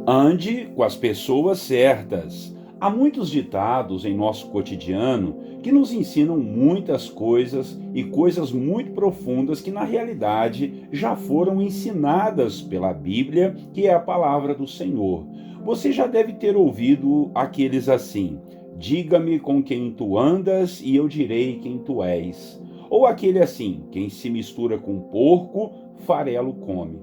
Ande com as pessoas certas. Há muitos ditados em nosso cotidiano que nos ensinam muitas coisas e coisas muito profundas que, na realidade, já foram ensinadas pela Bíblia, que é a palavra do Senhor. Você já deve ter ouvido aqueles assim: diga-me com quem tu andas e eu direi quem tu és. Ou aquele assim: quem se mistura com porco, farelo come.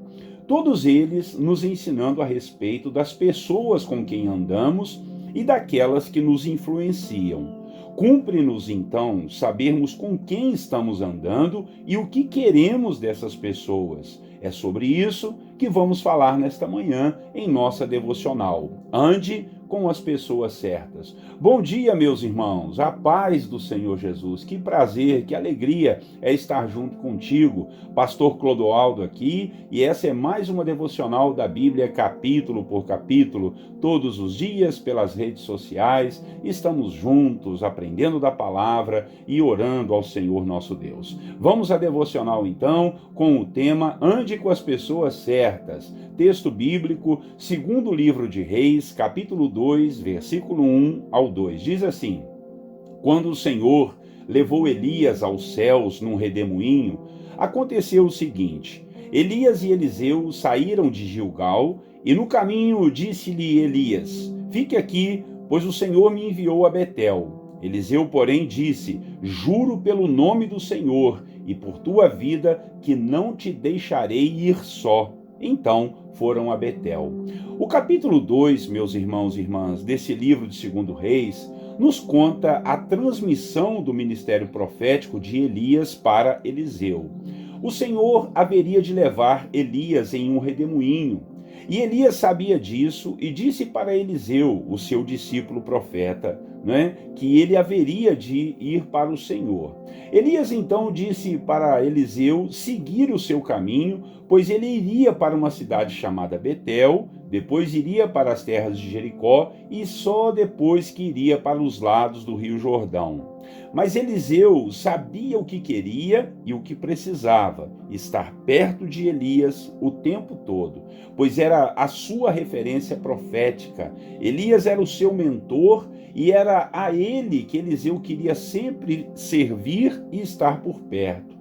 Todos eles nos ensinando a respeito das pessoas com quem andamos e daquelas que nos influenciam. Cumpre-nos, então, sabermos com quem estamos andando e o que queremos dessas pessoas. É sobre isso que vamos falar nesta manhã em nossa devocional. Ande com as pessoas certas. Bom dia, meus irmãos. A paz do Senhor Jesus. Que prazer, que alegria é estar junto contigo. Pastor Clodoaldo aqui, e essa é mais uma devocional da Bíblia, capítulo por capítulo, todos os dias pelas redes sociais. Estamos juntos, aprendendo da palavra e orando ao Senhor nosso Deus. Vamos à devocional então, com o tema Ande com as pessoas certas. Texto bíblico, segundo livro de Reis, capítulo 2, versículo 1 ao 2. Diz assim: Quando o Senhor levou Elias aos céus num redemoinho, aconteceu o seguinte: Elias e Eliseu saíram de Gilgal, e no caminho disse-lhe Elias: Fique aqui, pois o Senhor me enviou a Betel. Eliseu, porém, disse: Juro pelo nome do Senhor e por tua vida que não te deixarei ir só. Então foram a Betel. O capítulo 2, meus irmãos e irmãs, desse livro de 2 Reis, nos conta a transmissão do ministério profético de Elias para Eliseu. O Senhor haveria de levar Elias em um redemoinho, e Elias sabia disso e disse para Eliseu, o seu discípulo profeta, que ele haveria de ir para o Senhor. Elias então disse para Eliseu seguir o seu caminho, pois ele iria para uma cidade chamada Betel, depois iria para as terras de Jericó e só depois que iria para os lados do rio Jordão. Mas Eliseu sabia o que queria e o que precisava: estar perto de Elias o tempo todo, pois era a sua referência profética. Elias era o seu mentor e era a ele que Eliseu queria sempre servir e estar por perto.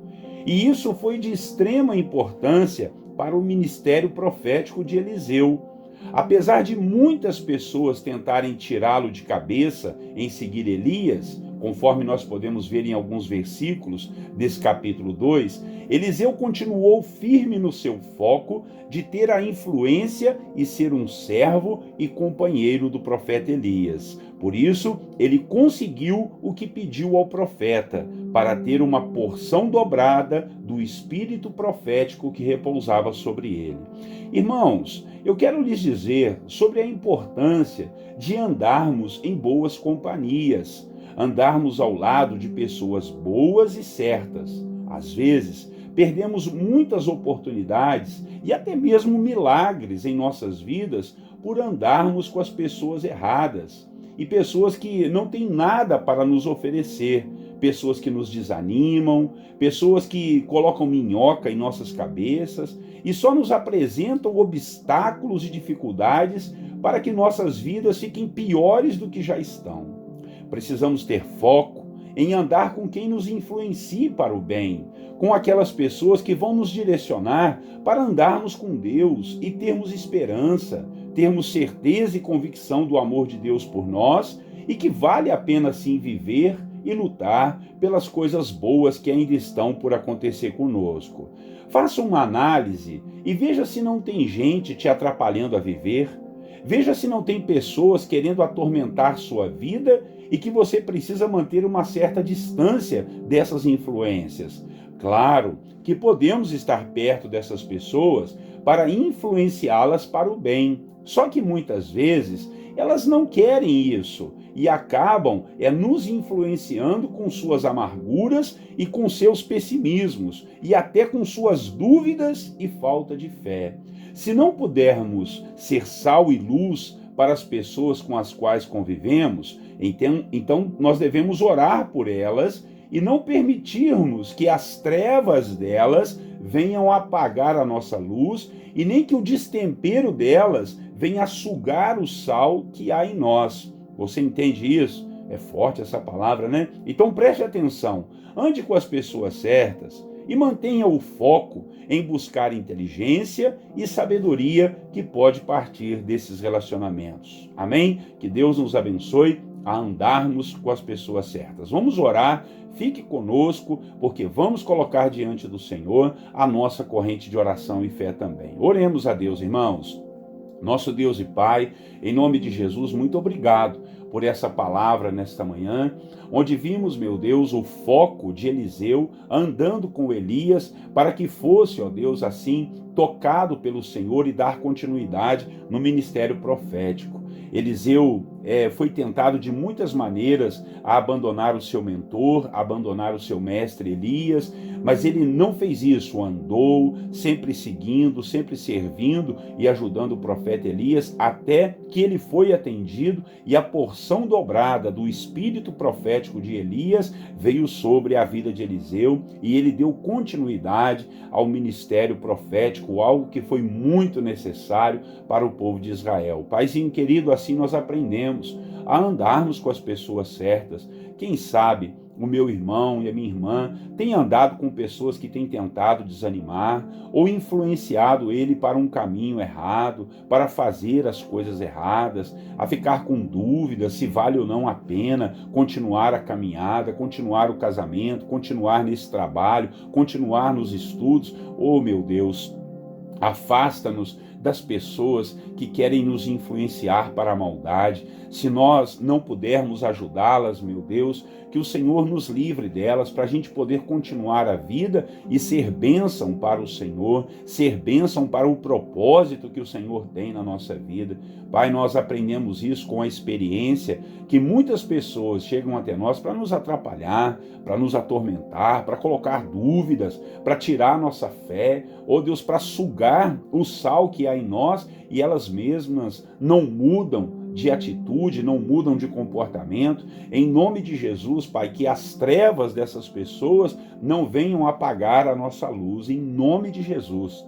E isso foi de extrema importância para o ministério profético de Eliseu. Apesar de muitas pessoas tentarem tirá-lo de cabeça em seguir Elias, conforme nós podemos ver em alguns versículos desse capítulo 2, Eliseu continuou firme no seu foco de ter a influência e ser um servo e companheiro do profeta Elias. Por isso, ele conseguiu o que pediu ao profeta, para ter uma porção dobrada do espírito profético que repousava sobre ele. Irmãos, eu quero lhes dizer sobre a importância de andarmos em boas companhias, andarmos ao lado de pessoas boas e certas. Às vezes, perdemos muitas oportunidades e até mesmo milagres em nossas vidas por andarmos com as pessoas erradas e pessoas que não têm nada para nos oferecer, pessoas que nos desanimam, pessoas que colocam minhoca em nossas cabeças e só nos apresentam obstáculos e dificuldades para que nossas vidas fiquem piores do que já estão. Precisamos ter foco em andar com quem nos influencie para o bem, com aquelas pessoas que vão nos direcionar para andarmos com Deus e termos esperança, termos certeza e convicção do amor de Deus por nós e que vale a pena sim viver e lutar pelas coisas boas que ainda estão por acontecer conosco. Faça uma análise e veja se não tem gente te atrapalhando a viver. Veja se não tem pessoas querendo atormentar sua vida e que você precisa manter uma certa distância dessas influências. Claro que podemos estar perto dessas pessoas para influenciá-las para o bem, só que muitas vezes elas não querem isso e acabam nos influenciando com suas amarguras e com seus pessimismos e até com suas dúvidas e falta de fé. Se não pudermos ser sal e luz para as pessoas com as quais convivemos, então nós devemos orar por elas e não permitirmos que as trevas delas venham apagar a nossa luz e nem que o destempero delas venha sugar o sal que há em nós. Você entende isso? É forte essa palavra, né? Então preste atenção, ande com as pessoas certas e mantenha o foco em buscar inteligência e sabedoria que pode partir desses relacionamentos. Amém? Que Deus nos abençoe a andarmos com as pessoas certas. Vamos orar, fique conosco, porque vamos colocar diante do Senhor a nossa corrente de oração e fé também. Oremos a Deus, irmãos. Nosso Deus e Pai, em nome de Jesus, muito obrigado por essa palavra nesta manhã, onde vimos, meu Deus, o foco de Eliseu andando com Elias para que fosse, ó Deus, assim, tocado pelo Senhor e dar continuidade no ministério profético. Eliseu foi tentado de muitas maneiras a abandonar o seu mentor, a abandonar o seu mestre Elias, mas ele não fez isso, andou sempre seguindo, sempre servindo e ajudando o profeta Elias, até que ele foi atendido e a porção dobrada do espírito profético de Elias veio sobre a vida de Eliseu e ele deu continuidade ao ministério profético, algo que foi muito necessário para o povo de Israel. Paizinho querido, assim nós aprendemos a andarmos com as pessoas certas. Quem sabe o meu irmão e a minha irmã têm andado com pessoas que têm tentado desanimar ou influenciado ele para um caminho errado, para fazer as coisas erradas, a ficar com dúvidas se vale ou não a pena continuar a caminhada, continuar o casamento, continuar nesse trabalho, continuar nos estudos. Oh, meu Deus, afasta-nos das pessoas que querem nos influenciar para a maldade. Se nós não pudermos ajudá-las, meu Deus, que o Senhor nos livre delas para a gente poder continuar a vida e ser bênção para o Senhor, ser bênção para o propósito que o Senhor tem na nossa vida. Pai, nós aprendemos isso com a experiência que muitas pessoas chegam até nós para nos atrapalhar, para nos atormentar, para colocar dúvidas, para tirar nossa fé, ou Deus, para sugar o sal que há em nós e elas mesmas não mudam de atitude, não mudam de comportamento. Em nome de Jesus, Pai, que as trevas dessas pessoas não venham apagar a nossa luz, em nome de Jesus.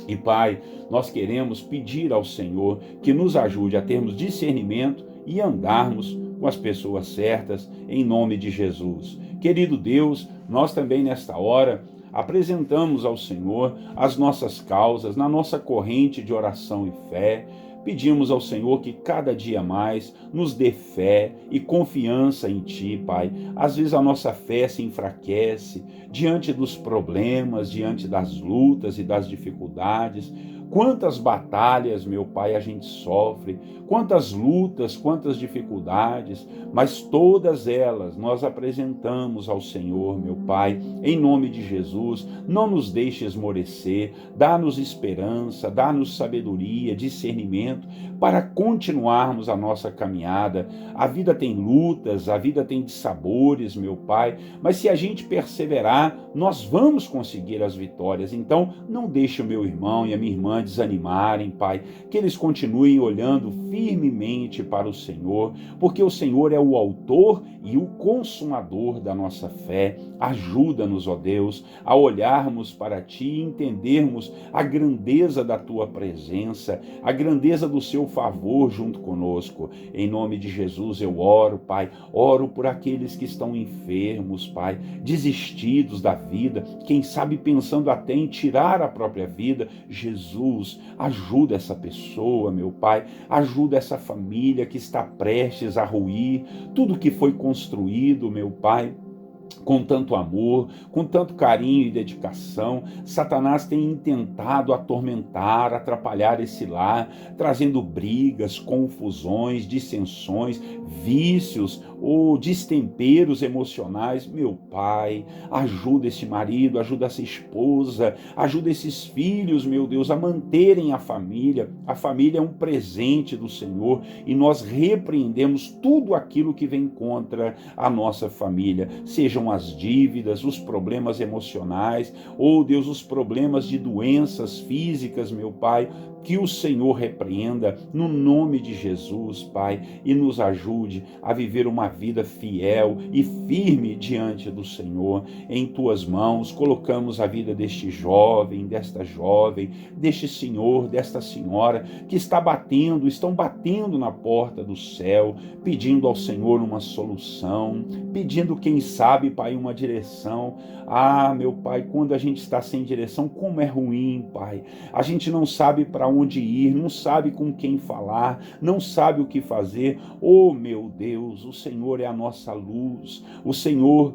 E Pai, nós queremos pedir ao Senhor que nos ajude a termos discernimento e andarmos com as pessoas certas, em nome de Jesus. Querido Deus, nós também nesta hora apresentamos ao Senhor as nossas causas na nossa corrente de oração e fé. Pedimos ao Senhor que cada dia mais nos dê fé e confiança em Ti, Pai. Às vezes a nossa fé se enfraquece diante dos problemas, diante das lutas e das dificuldades. Quantas batalhas, meu Pai, a gente sofre, quantas lutas, quantas dificuldades, mas todas elas nós apresentamos ao Senhor, meu Pai, em nome de Jesus. Não nos deixe esmorecer, dá-nos esperança, dá-nos sabedoria, discernimento para continuarmos a nossa caminhada. A vida tem lutas, a vida tem dissabores, meu Pai, mas se a gente perseverar, nós vamos conseguir as vitórias. Então, não deixe o meu irmão e a minha irmã desanimarem, Pai, que eles continuem olhando firmemente para o Senhor, porque o Senhor é o autor e o consumador da nossa fé. Ajuda-nos, ó Deus, a olharmos para Ti e entendermos a grandeza da Tua presença, a grandeza do Seu favor junto conosco. Em nome de Jesus eu oro, Pai, oro por aqueles que estão enfermos, Pai, desistidos da vida, quem sabe pensando até em tirar a própria vida. Jesus, ajuda essa pessoa, meu Pai, ajuda essa família que está prestes a ruir, tudo que foi construído, meu Pai, com tanto amor, com tanto carinho e dedicação. Satanás tem intentado atormentar, atrapalhar esse lar, trazendo brigas, confusões, dissensões, vícios ou destemperos emocionais. Meu Pai, ajuda esse marido, ajuda essa esposa, ajuda esses filhos, meu Deus, a manterem a família. A família é um presente do Senhor e nós repreendemos tudo aquilo que vem contra a nossa família, sejam as dívidas, os problemas emocionais, ou Deus, os problemas de doenças físicas, meu Pai, que o Senhor repreenda no nome de Jesus, Pai, e nos ajude a viver uma vida fiel e firme diante do Senhor. Em tuas mãos colocamos a vida deste jovem, desta jovem, deste senhor, desta senhora que estão batendo na porta do céu, pedindo ao Senhor uma solução, pedindo, quem sabe, Pai, uma direção. Ah, meu Pai, quando a gente está sem direção, como é ruim, Pai. A gente não sabe para onde ir, não sabe com quem falar, não sabe o que fazer. Oh, meu Deus, o Senhor é a nossa luz, o Senhor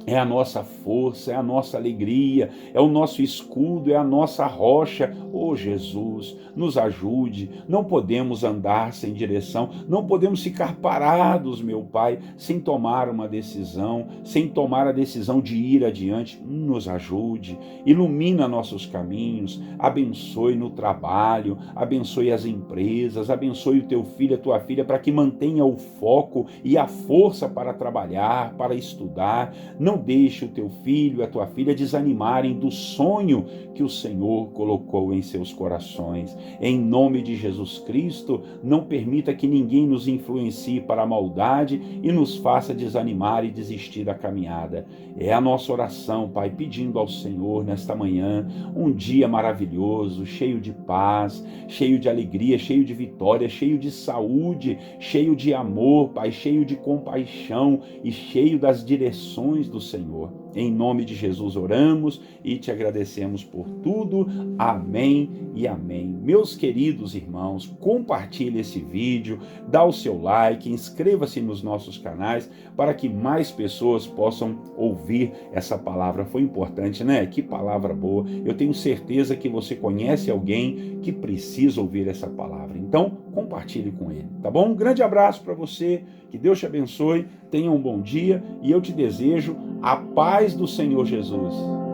é a nossa força, é a nossa alegria, é o nosso escudo, é a nossa rocha. Oh, Jesus, nos ajude. Não podemos andar sem direção, não podemos ficar parados, meu Pai, sem tomar uma decisão, sem tomar a decisão de ir adiante. Nos ajude, ilumina nossos caminhos, abençoe no trabalho, abençoe as empresas, abençoe o teu filho, a tua filha, para que mantenha o foco e a força para trabalhar, para estudar. Não deixe o teu filho e a tua filha desanimarem do sonho que o Senhor colocou em seus corações. Em nome de Jesus Cristo, não permita que ninguém nos influencie para a maldade e nos faça desanimar e desistir da caminhada. É a nossa oração, Pai, pedindo ao Senhor nesta manhã um dia maravilhoso, cheio de paz, cheio de alegria, cheio de vitória, cheio de saúde, cheio de amor, Pai, cheio de compaixão e cheio das direções do Senhor. Em nome de Jesus oramos e te agradecemos por tudo. Amém e amém. Meus queridos irmãos, compartilhe esse vídeo, dá o seu like, inscreva-se nos nossos canais para que mais pessoas possam ouvir essa palavra. Foi importante, né? Que palavra boa. Eu tenho certeza que você conhece alguém que precisa ouvir essa palavra. Então, compartilhe com ele, tá bom? Um grande abraço para você, que Deus te abençoe, tenha um bom dia e eu te desejo a paz do Senhor Jesus.